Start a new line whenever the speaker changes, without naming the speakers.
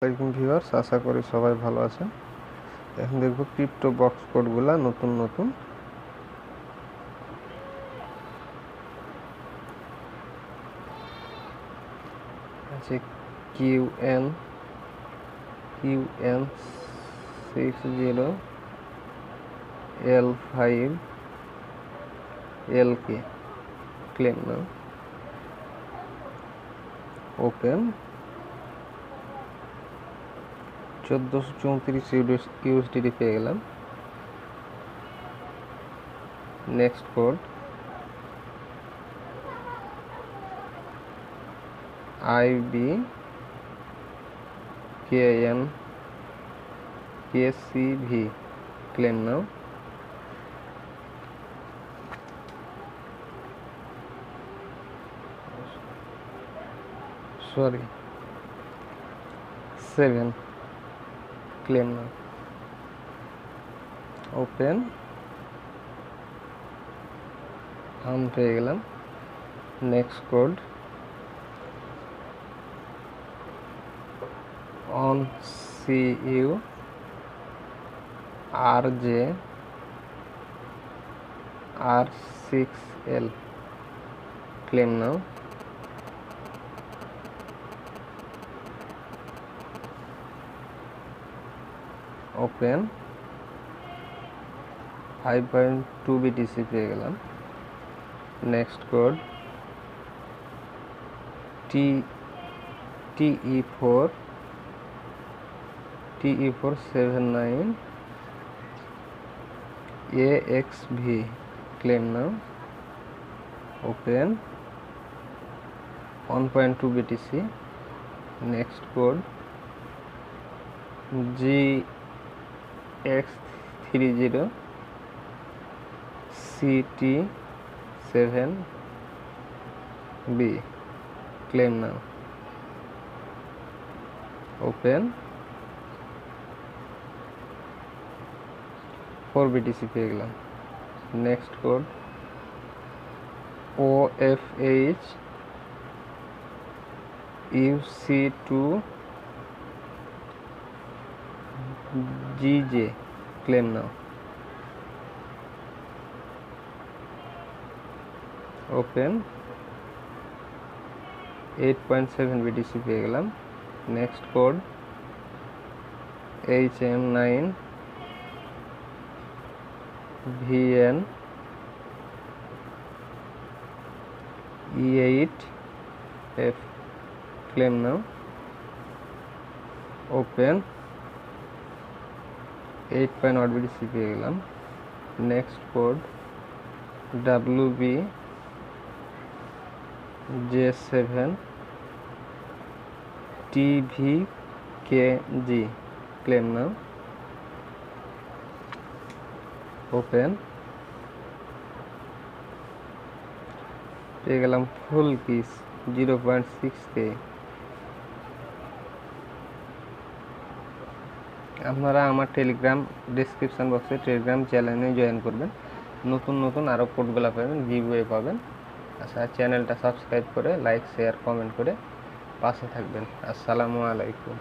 আসসালামু আলাইকুম ভিউয়ার্স, আশা করি সবাই ভালো আছেন। এখন দেখব ক্রিপ্টো বক্স কোডগুলা নতুন নতুন আছে। QN 60 L5 LK ক্লেম না ওপেন 1434 USDT পেয়ে গেলাম। নেক্সট কোড IBKNKCV ক্লেম নাও। সরি 7 ক্লেম নাও। ওপেন পেয়ে গেলাম। Next code on CU RJ R6L claim now. Open 5.2 BTC পেয়ে গেলাম। Next code TE479 AXV claim now. Open 1.2 BTC. Next code GX30 CT7B claim now. Open 4 BTC পেয়ে গেলাম। Next code OFH UC2 GJ claim now. Open 8.7 BTC পেয়ে গেলাম। Next code HM9 VN E8F claim now. Open 8.0 BTC পেয়ে গেলাম। Next code WB J7 TVKG claim now. Open পেয়ে গেলাম ফুল kiss 0.6K। আপনারা আমার টেলিগ্রাম ডেসক্রিপশন বক্সে টেলিগ্রাম চ্যানেলে জয়েন করবেন, নতুন নতুন আরও কোডগুলো পাবেন, গিভওয়ে পাবেন। আচ্ছা, চ্যানেলটা সাবস্ক্রাইব করে লাইক শেয়ার কমেন্ট করে পাশে থাকবেন। আসসালামু আলাইকুম।